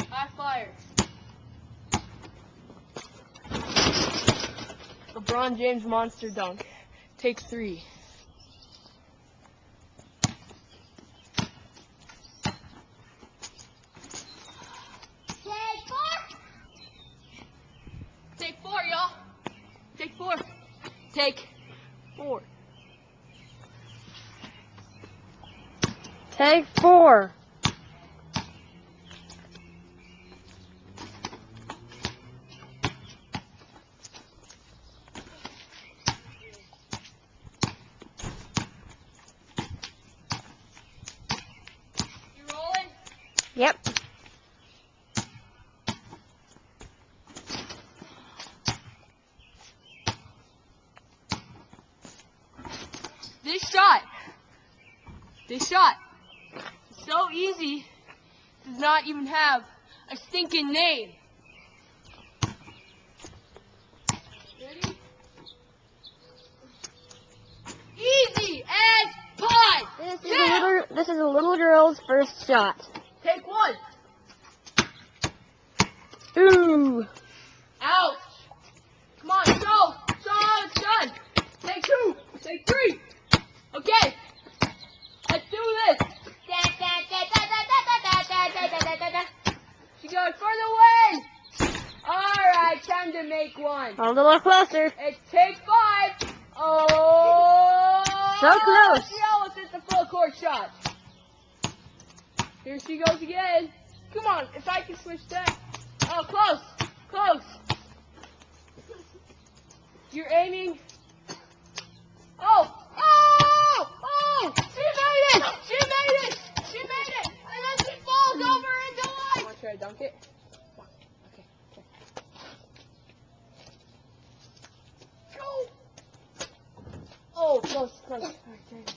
High flyer. LeBron James monster dunk. Take 3. Take 4, y'all. Take 4. Take 4. Take 4. You rolling? Yep. This shot, is so easy, does not even have a stinking name. Ready? Easy as pie. This is a little girl's first shot. Take 1. Ooh. Ouch. Come on, show how it's done. Take 2. Take 3. Okay. Let's do this. She goes for the win. Alright, time to make one. A little closer. It's take 5. Oh. So close. She almost hit the full court shot. Here she goes again. Come on, if I can switch that. Oh, close. Close. You're aiming. Oh. Oh. Oh. She made it. She made it. She made it. And then she falls over into line. Want to try to dunk it? Come on. Okay. Go. Oh, close. Close. All right,